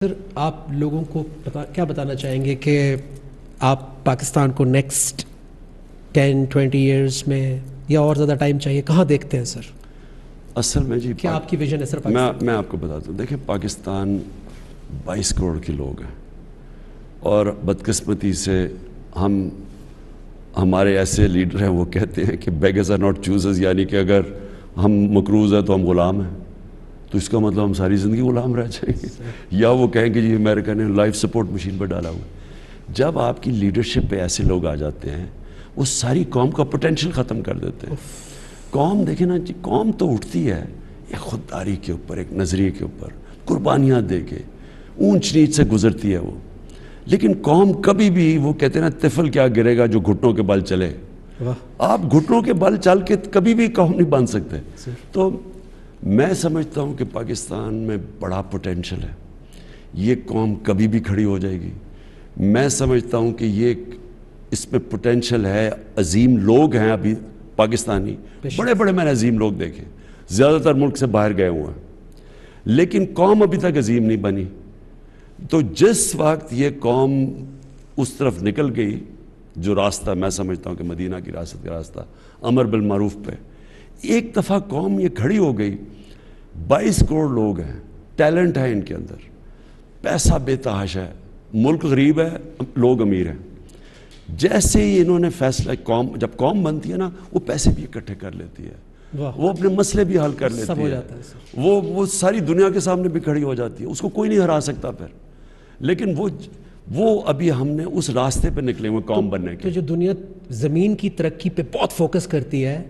سر آپ لوگوں کو کیا بتانا چاہیں گے کہ آپ پاکستان کو نیکسٹ 10-20 ایئرز میں یا اور زیادہ ٹائم چاہیے، کہاں دیکھتے ہیں سر؟ اصل میں جی کیا آپ کی ویژن ہے سر پاکستان؟ میں آپ کو بتاتا ہوں، دیکھیں پاکستان 22 کروڑ کے لوگ ہیں اور بدقسمتی سے ہمارے ایسے لیڈر ہیں وہ کہتے ہیں کہ بیگرز آر ناٹ چوزرز، یعنی کہ اگر ہم مقروض ہیں تو ہم غلام ہیں، تو اس کا مطلب ہم ساری زندگی غلام رہ جائیں گے، یا وہ کہیں کہ جی امریکہ نے لائف سپورٹ مشین پر ڈالا ہوا۔ جب آپ کی لیڈرشپ پہ ایسے لوگ آ جاتے ہیں وہ ساری قوم کا پوٹینشیل ختم کر دیتے ہیں۔ قوم دیکھیں نا جی، قوم تو اٹھتی ہے ایک خودداری کے اوپر، ایک نظریے کے اوپر، قربانیاں دے کے اونچ نیچ سے گزرتی ہے وہ، لیکن قوم کبھی بھی، وہ کہتے ہیں نا طفل کیا گرے گا جو گھٹنوں کے بل چلے، آپ گھٹنوں کے بل چل کے کبھی بھی قوم نہیں بن سکتے۔ تو میں سمجھتا ہوں کہ پاکستان میں بڑا پوٹینشل ہے، یہ قوم کبھی بھی کھڑی ہو جائے گی۔ میں سمجھتا ہوں کہ یہ اس میں پوٹینشل ہے، عظیم لوگ ہیں ابھی پاکستانی، بڑے بڑے میں نے عظیم لوگ دیکھے، زیادہ تر ملک سے باہر گئے ہوئے ہیں، لیکن قوم ابھی تک عظیم نہیں بنی۔ تو جس وقت یہ قوم اس طرف نکل گئی، جو راستہ میں سمجھتا ہوں کہ مدینہ کی ریاست کا راستہ، امر بالمعروف پہ ایک دفعہ قوم یہ کھڑی ہو گئی، 22 کروڑ لوگ ہیں، ٹیلنٹ ہے ان کے اندر، پیسہ بے تحاشا ہے، ملک غریب ہے، لوگ امیر ہیں۔ جیسے ہی انہوں نے فیصلہ، جب قوم بنتی ہے نا، وہ پیسے بھی اکٹھے کر لیتی ہے، وہ اپنے مسئلے بھی حل کر لیتی ہے، وہ ساری دنیا کے سامنے بھی کھڑی ہو جاتی ہے، اس کو کوئی نہیں ہرا سکتا پھر۔ لیکن وہ ابھی ہم نے اس راستے پہ نکلے ہوئے قوم بننے کے۔ تو جو دنیا زمین کی ترقی پہ بہت فوکس کرتی ہے،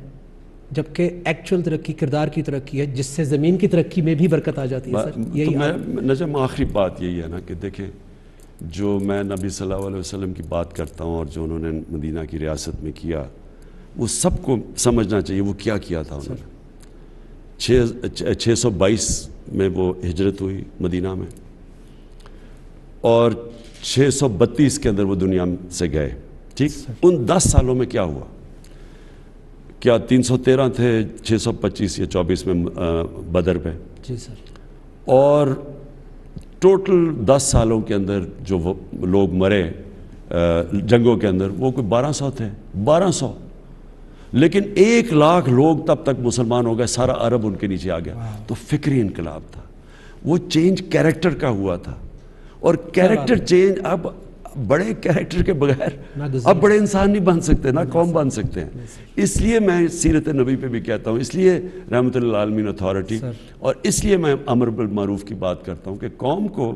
جبکہ ایکچول ترقی کردار کی ترقی ہے، جس سے زمین کی ترقی میں بھی برکت آ جاتی ہے سر، یہی نجم آخری بات یہی ہے نا کہ دیکھیں، جو میں نبی صلی اللہ علیہ وسلم کی بات کرتا ہوں اور جو انہوں نے مدینہ کی ریاست میں کیا، وہ سب کو سمجھنا چاہیے وہ کیا کیا تھا انہوں نے۔ 622 میں وہ ہجرت ہوئی مدینہ میں، اور 632 کے اندر وہ دنیا سے گئے، ٹھیک؟ ان 10 سالوں میں کیا ہوا؟ کیا 313 تھے 625 یا 24 میں بدر پہ؟ جی سر۔ اور ٹوٹل 10 سالوں کے اندر جو وہ لوگ مرے جنگوں کے اندر، وہ کوئی 1200 تھے، 1200، لیکن 1 لاکھ لوگ تب تک مسلمان ہو گئے، سارا عرب ان کے نیچے آ گیا۔ تو فکری انقلاب تھا، وہ چینج کیریکٹر کا ہوا تھا، اور کیریکٹر چینج، اب بڑے کیریکٹر کے بغیر اب بڑے انسان نہیں بن سکتے، نہ قوم بن سکتے ہیں۔ اس لیے میں سیرت نبی پہ بھی کہتا ہوں، اس لیے رحمۃ اللہ عالمین اتھارٹی، اور اس لیے میں امر بالمعروف کی بات کرتا ہوں کہ قوم کو،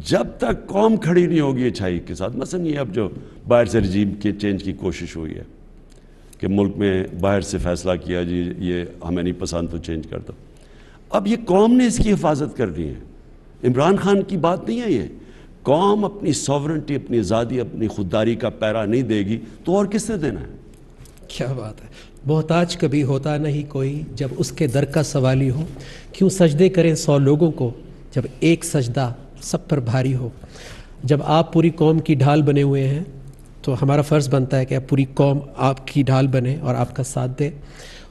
جب تک قوم کھڑی نہیں ہوگی اچھائی کے ساتھ، مثلا یہ اب جو باہر سے رجیم کے چینج کی کوشش ہوئی ہے کہ ملک میں باہر سے فیصلہ کیا جی یہ ہمیں نہیں پسند تو چینج کر دو، اب یہ قوم نے اس کی حفاظت کرنی ہے، عمران خان کی بات نہیں ہے یہ۔ قوم اپنی سوورنٹی، اپنی آزادی، اپنی خودداری کا پیرا نہیں دے گی تو اور کس نے دینا ہے؟ کیا بات ہے۔ محتاج کبھی ہوتا نہیں کوئی جب اس کے در کا سوالی ہو، کیوں سجدے کریں 100 لوگوں کو جب ایک سجدہ سب پر بھاری ہو۔ جب آپ پوری قوم کی ڈھال بنے ہوئے ہیں تو ہمارا فرض بنتا ہے کہ پوری قوم آپ کی ڈھال بنے اور آپ کا ساتھ دے،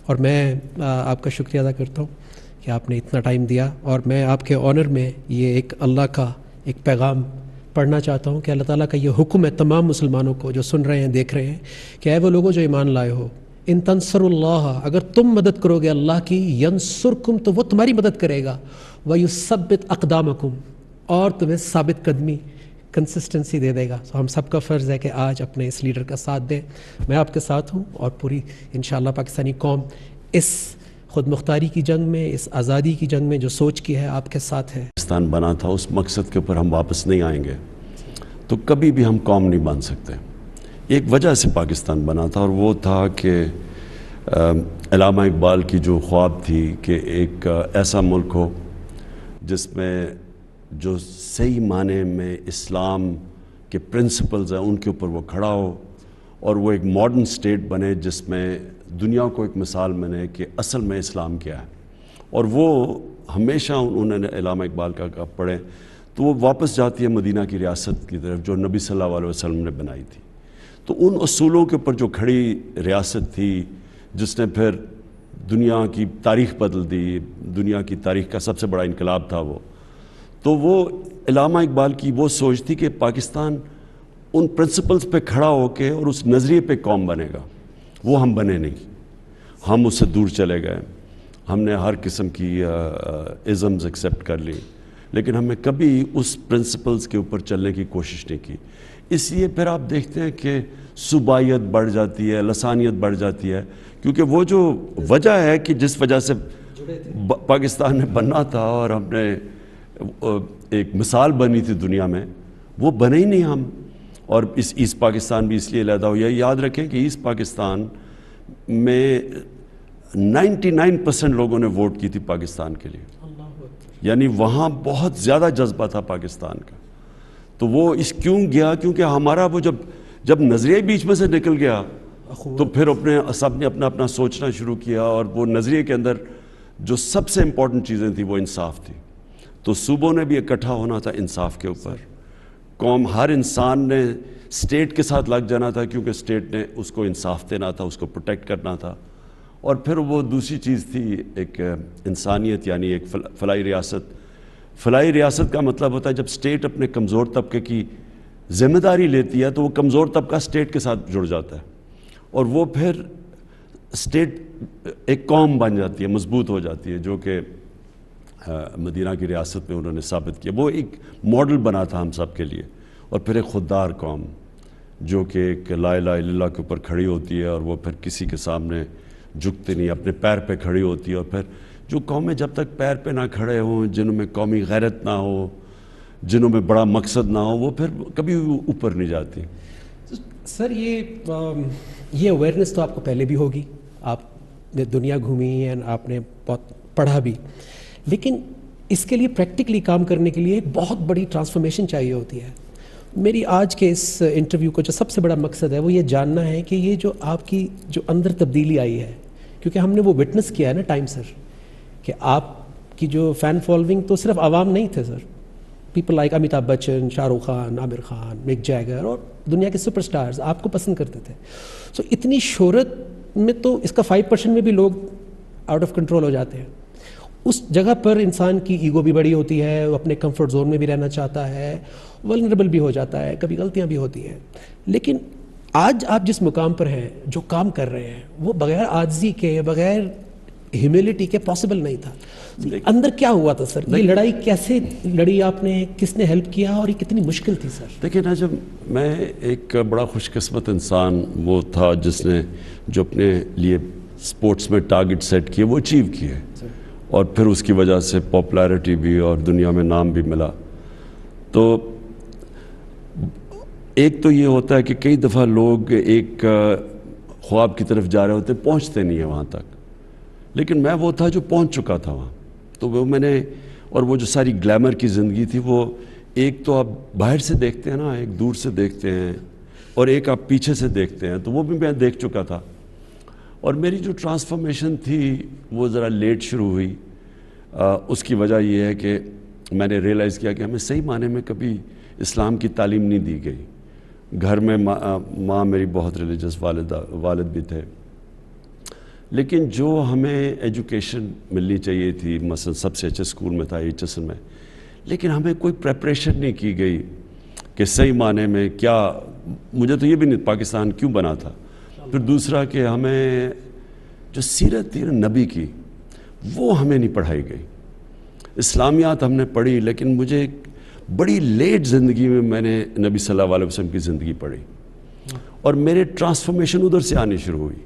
اور میں آپ کا شکریہ ادا کرتا ہوں کہ آپ نے اتنا ٹائم دیا، اور میں آپ کے آنر میں یہ ایک اللہ کا ایک پیغام پڑھنا چاہتا ہوں کہ اللہ تعالیٰ کا یہ حکم ہے تمام مسلمانوں کو جو سن رہے ہیں، دیکھ رہے ہیں، کہ اے وہ لوگوں جو ایمان لائے ہو، ان تنصروا اللہ، اگر تم مدد کرو گے اللہ کی، ینصرکم، تو وہ تمہاری مدد کرے گا، ویثبت اقدامکم، اور تمہیں ثابت قدمی، کنسسٹنسی دے دے گا۔ تو ہم سب کا فرض ہے کہ آج اپنے اس لیڈر کا ساتھ دیں۔ میں آپ کے ساتھ ہوں، اور پوری انشاءاللہ پاکستانی قوم اس خود مختاری کی جنگ میں، اس آزادی کی جنگ میں جو سوچ کی ہے، آپ کے ساتھ ہے۔ پاکستان بنا تھا، اس مقصد کے اوپر ہم واپس نہیں آئیں گے تو کبھی بھی ہم قوم نہیں بن سکتے۔ ایک وجہ سے پاکستان بنا تھا، اور وہ تھا کہ علامہ اقبال کی جو خواب تھی کہ ایک ایسا ملک ہو جس میں جو صحیح معنی میں اسلام کے پرنسپلز ہیں ان کے اوپر وہ کھڑا ہو، اور وہ ایک ماڈرن سٹیٹ بنے جس میں دنیا کو ایک مثال بنے کہ اصل میں اسلام کیا ہے۔ اور وہ ہمیشہ انہوں نے علامہ اقبال کا پڑھیں تو وہ واپس جاتی ہے مدینہ کی ریاست کی طرف جو نبی صلی اللہ علیہ وسلم نے بنائی تھی۔ تو ان اصولوں کے اوپر جو کھڑی ریاست تھی، جس نے پھر دنیا کی تاریخ بدل دی، دنیا کی تاریخ کا سب سے بڑا انقلاب تھا وہ، تو وہ علامہ اقبال کی وہ سوچ تھی کہ پاکستان ان پرنسپلز پہ کھڑا ہو کے اور اس نظریے پہ قوم بنے گا. وہ ہم بنے نہیں, ہم اس سے دور چلے گئے. ہم نے ہر قسم کی ازمز ایکسیپٹ کر لی, لیکن ہم نے کبھی اس پرنسپلز کے اوپر چلنے کی کوشش نہیں کی. اس لیے پھر آپ دیکھتے ہیں کہ صوبائیت بڑھ جاتی ہے, لسانیت بڑھ جاتی ہے, کیونکہ وہ جو وجہ ہے کہ جس وجہ سے پاکستان نے بننا تھا اور ہم نے ایک مثال بنی تھی دنیا میں, وہ بنے ہی نہیں ہم. اور اس ایسٹ پاکستان بھی اس لیے علیحدہ ہو. یہ یاد رکھیں کہ ایسٹ پاکستان میں 99% لوگوں نے ووٹ کی تھی پاکستان کے لیے, یعنی وہاں بہت زیادہ جذبہ تھا پاکستان کا. تو وہ اس کیوں گیا, کیونکہ ہمارا وہ جب نظریہ بیچ میں سے نکل گیا تو پھر سب نے اپنا سوچنا شروع کیا, اور وہ نظریے کے اندر جو سب سے امپورٹنٹ چیزیں تھیں وہ انصاف تھی. تو صوبوں نے بھی اکٹھا ہونا تھا انصاف کے اوپر. قوم, ہر انسان نے اسٹیٹ کے ساتھ لگ جانا تھا, کیونکہ اسٹیٹ نے اس کو انصاف دینا تھا, اس کو پروٹیکٹ کرنا تھا. اور پھر وہ دوسری چیز تھی ایک انسانیت, یعنی ایک فلاحی ریاست. فلاحی ریاست کا مطلب ہوتا ہے جب اسٹیٹ اپنے کمزور طبقے کی ذمہ داری لیتی ہے تو وہ کمزور طبقہ اسٹیٹ کے ساتھ جڑ جاتا ہے, اور وہ پھر اسٹیٹ ایک قوم بن جاتی ہے, مضبوط ہو جاتی ہے, جو کہ مدینہ کی ریاست میں انہوں نے ثابت کیا. وہ ایک ماڈل بنا تھا ہم سب کے لیے. اور پھر ایک خوددار قوم جو کہ ایک لا الہ الا اللہ کے اوپر کھڑی ہوتی ہے, اور وہ پھر کسی کے سامنے جھکتے نہیں, اپنے پیر پہ کھڑی ہوتی ہے. اور پھر جو قومیں جب تک پیر پہ نہ کھڑے ہوں, جنہوں میں قومی غیرت نہ ہو, جنہوں میں بڑا مقصد نہ ہو, وہ پھر کبھی اوپر نہیں جاتی. سر یہ اویئرنیس تو آپ کو پہلے بھی ہوگی, آپ نے دنیا گھومی ہے, آپ نے بہت پڑھا بھی, لیکن اس کے لیے پریکٹیکلی کام کرنے کے لیے بہت بڑی ٹرانسفارمیشن چاہیے ہوتی ہے. میری آج کے اس انٹرویو کا جو سب سے بڑا مقصد ہے وہ یہ جاننا ہے کہ یہ جو آپ کی جو اندر تبدیلی آئی ہے, کیونکہ ہم نے وہ وٹنس کیا ہے نا ٹائم سر, کہ آپ کی جو فین فالوئنگ تو صرف عوام نہیں تھے سر, پیپل لائک امیتابھ بچن, شاہ رخ خان, عامر خان, مک جیگر اور دنیا کے سپر سٹارز آپ کو پسند کرتے تھے. سو اتنی شہرت میں تو اس کا 5% میں بھی لوگ آؤٹ آف کنٹرول ہو جاتے ہیں. اس جگہ پر انسان کی ایگو بھی بڑی ہوتی ہے, وہ اپنے کمفرٹ زون میں بھی رہنا چاہتا ہے, ولنریبل بھی ہو جاتا ہے, کبھی غلطیاں بھی ہوتی ہیں. لیکن آج آپ جس مقام پر ہیں, جو کام کر رہے ہیں, وہ بغیر عاجزی کے, بغیر ہیوملٹی کے پاسبل نہیں تھا. اندر کیا ہوا تھا سر, یہ لڑائی کیسے لڑی آپ نے, کس نے ہیلپ کیا, اور یہ کتنی مشکل تھی سر؟ دیکھیں نا, جب میں ایک بڑا خوش قسمت انسان وہ تھا جس نے جو اپنے لیے سپورٹس میں ٹارگٹ سیٹ کیے وہ اچیو کیے, اور پھر اس کی وجہ سے پاپولیرٹی بھی اور دنیا میں نام بھی ملا. تو ایک تو یہ ہوتا ہے کہ کئی دفعہ لوگ ایک خواب کی طرف جا رہے ہوتے, پہنچتے نہیں ہیں وہاں تک, لیکن میں وہ تھا جو پہنچ چکا تھا وہاں. تو وہ میں نے, اور وہ جو ساری گلیمر کی زندگی تھی, وہ ایک تو آپ باہر سے دیکھتے ہیں نا, ایک دور سے دیکھتے ہیں, اور ایک آپ پیچھے سے دیکھتے ہیں, تو وہ بھی میں دیکھ چکا تھا. اور میری جو ٹرانسفارمیشن تھی وہ ذرا لیٹ شروع ہوئی. اس کی وجہ یہ ہے کہ میں نے ریئلائز کیا کہ ہمیں صحیح معنی میں کبھی اسلام کی تعلیم نہیں دی گئی. گھر میں ماں میری بہت ریلیجس والد بھی تھے, لیکن جو ہمیں ایجوکیشن ملنی چاہیے تھی, مثلا سب سے اچھے اسکول میں تھا HSN میں, لیکن ہمیں کوئی پریپریشن نہیں کی گئی کہ صحیح معنی میں کیا. مجھے تو یہ بھی نہیں پاکستان کیوں بنا تھا. پھر دوسرا کہ ہمیں جو سیرت تھی نبی کی وہ ہمیں نہیں پڑھائی گئی. اسلامیات ہم نے پڑھی, لیکن مجھے ایک بڑی لیٹ زندگی میں نے نبی صلی اللہ علیہ وسلم کی زندگی پڑھی, اور میرے ٹرانسفارمیشن ادھر سے آنی شروع ہوئی.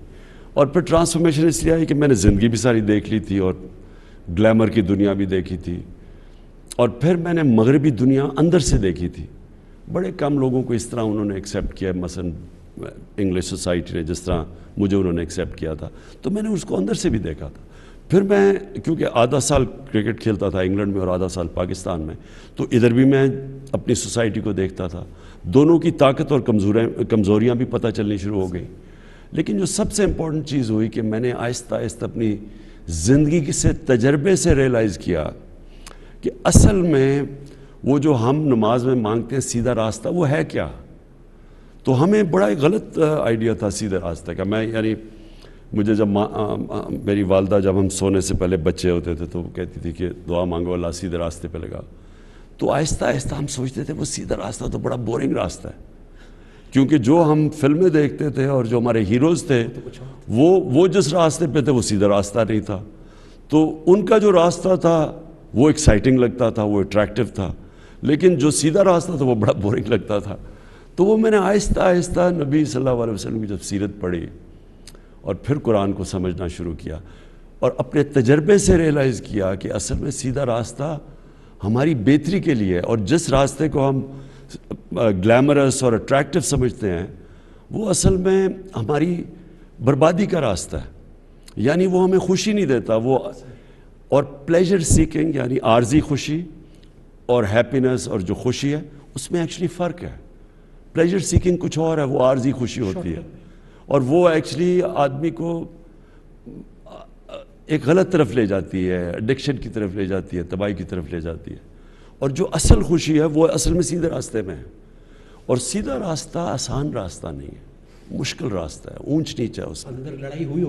اور پھر ٹرانسفارمیشن اس لیے آئی کہ میں نے زندگی بھی ساری دیکھ لی تھی, اور گلیمر کی دنیا بھی دیکھی تھی, اور پھر میں نے مغربی دنیا اندر سے دیکھی تھی. بڑے کم لوگوں کو اس طرح انہوں نے ایکسیپٹ کیا, مثلا انگلش سوسائٹی نے جس طرح مجھے انہوں نے ایکسیپٹ کیا تھا, تو میں نے اس کو اندر سے بھی دیکھا تھا. پھر میں کیونکہ آدھا سال کرکٹ کھیلتا تھا انگلینڈ میں اور آدھا سال پاکستان میں, تو ادھر بھی میں اپنی سوسائٹی کو دیکھتا تھا. دونوں کی طاقت اور کمزوریاں بھی پتہ چلنی شروع ہو گئی. لیکن جو سب سے امپورٹنٹ چیز ہوئی کہ میں نے آہستہ آہستہ اپنی زندگی سے تجربے سے ریئلائز کیا کہ اصل میں وہ جو ہم نماز میں مانگتے ہیں سیدھا راستہ, وہ ہے کیا. تو ہمیں بڑا ایک غلط آئیڈیا تھا سیدھے راستے کا. میں یعنی مجھے جب میری والدہ جب ہم سونے سے پہلے بچے ہوتے تھے تو وہ کہتی تھی کہ دعا مانگو اللہ سیدھے راستے پہ لگا. تو آہستہ آہستہ ہم سوچتے تھے وہ سیدھا راستہ تو بڑا بورنگ راستہ ہے، کیونکہ جو ہم فلمیں دیکھتے تھے اور جو ہمارے ہیروز تھے وہ جس راستے پہ تھے وہ سیدھا راستہ نہیں تھا، تو ان کا جو راستہ تھا وہ ایکسائٹنگ لگتا تھا، وہ اٹریکٹیو تھا، لیکن جو سیدھا راستہ تھا وہ بڑا بورنگ لگتا تھا۔ تو وہ میں نے آہستہ آہستہ نبی صلی اللہ علیہ وسلم کی جب سیرت پڑھی اور پھر قرآن کو سمجھنا شروع کیا اور اپنے تجربے سے ریئلائز کیا کہ اصل میں سیدھا راستہ ہماری بہتری کے لیے، اور جس راستے کو ہم گلیمرس اور اٹریکٹیو سمجھتے ہیں وہ اصل میں ہماری بربادی کا راستہ ہے، یعنی وہ ہمیں خوشی نہیں دیتا۔ وہ اور پلیجر سیکنگ یعنی عارضی خوشی اور ہیپینس اور جو خوشی ہے اس میں ایکچولی فرق ہے۔ پلیجر سیکنگ کچھ اور ہے، وہ عارضی خوشی ہوتی ہے، اور وہ ایکچولی آدمی کو ایک غلط طرف لے جاتی ہے، ایڈکشن کی طرف لے جاتی ہے، تباہی کی طرف لے جاتی ہے۔ اور جو اصل خوشی ہے وہ اصل میں سیدھے راستے میں ہے، اور سیدھا راستہ آسان راستہ نہیں ہے، مشکل راستہ ہے، اونچ نیچ ہے اس میں۔ اندر لڑائی ہوئی